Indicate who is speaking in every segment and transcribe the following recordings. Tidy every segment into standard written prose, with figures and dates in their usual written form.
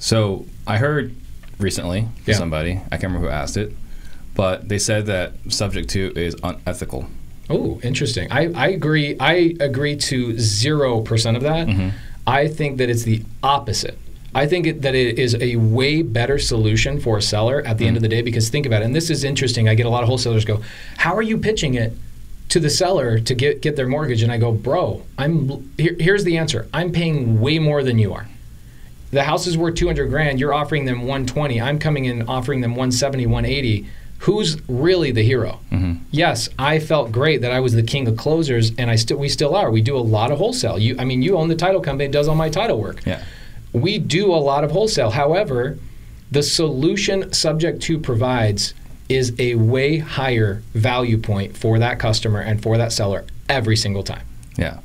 Speaker 1: So I heard recently from somebody, I can't remember who asked it, but they said that subject to is unethical.
Speaker 2: Oh, interesting. I agree. I agree to 0% of that.
Speaker 1: Mm-hmm.
Speaker 2: I think that it's the opposite. I think that it is a way better solution for a seller at the end of the day, because think about it, and this is interesting. I get a lot of wholesalers go, how are you pitching it to the seller to get their mortgage? And I go, bro, here's the answer. I'm paying way more than you are. The house is worth 200 grand. You're offering them 120. I'm coming in offering them 170, 180. Who's really the hero?
Speaker 1: Mm-hmm.
Speaker 2: Yes, I felt great that I was the king of closers, and we still are. We do a lot of wholesale. You own the title company that does all my title work.
Speaker 1: Yeah.
Speaker 2: We do a lot of wholesale. However, the solution Subject To provides is a way higher value point for that customer and for that seller every single time.
Speaker 1: Yeah.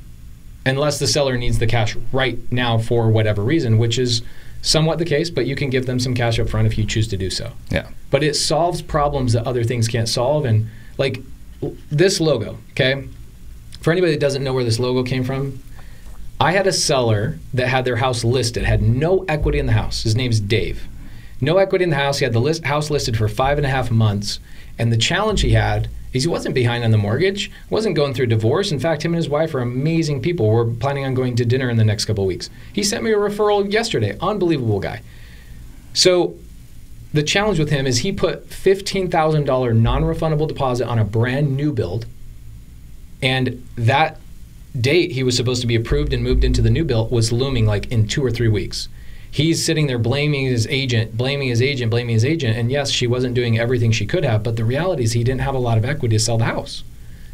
Speaker 2: Unless the seller needs the cash right now for whatever reason, which is somewhat the case, but you can give them some cash up front if you choose to do so.
Speaker 1: Yeah.
Speaker 2: But it solves problems that other things can't solve. And like this logo, okay? For anybody that doesn't know where this logo came from, I had a seller that had their house listed, had no equity in the house. His name's Dave. No equity in the house. He had the house listed for 5.5 months. And the challenge he had is he wasn't behind on the mortgage, wasn't going through divorce. In fact, him and his wife are amazing people. We're planning on going to dinner in the next couple of weeks. He sent me a referral yesterday. Unbelievable guy. So the challenge with him is he put $15,000 non-refundable deposit on a brand new build. And that date he was supposed to be approved and moved into the new build was looming like in 2 or 3 weeks. He's sitting there blaming his agent, and yes, she wasn't doing everything she could have, but the reality is he didn't have a lot of equity to sell the house.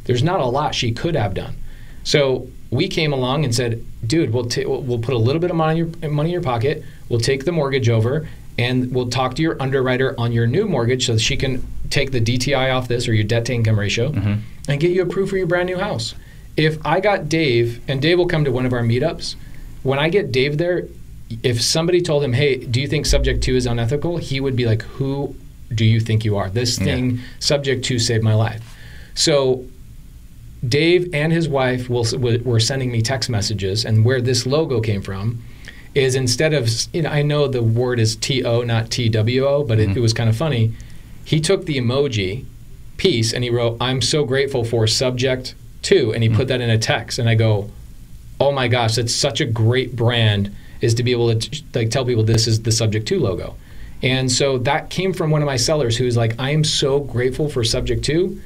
Speaker 2: There's not a lot she could have done. So we came along and said, dude, we'll put a little bit of money in your pocket, we'll take the mortgage over, and we'll talk to your underwriter on your new mortgage so that she can take the DTI off this, or your debt to income ratio, and get you approved for your brand new house. If I got Dave, and Dave will come to one of our meetups, when I get Dave there, if somebody told him, hey, do you think Subject To is unethical? He would be like, who do you think you are? This thing, Subject To, saved my life. So Dave and his wife were sending me text messages, and where this logo came from is instead of, I know the word is T-O, not T-W-O, but it was kind of funny. He took the emoji piece and he wrote, I'm so grateful for Subject To, and he put that in a text, and I go, oh my gosh, that's such a great brand, is to be able to like tell people this is the Subject To logo. And so that came from one of my sellers who's like, I am so grateful for Subject To,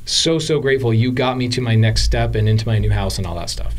Speaker 2: so grateful you got me to my next step and into my new house and all that stuff.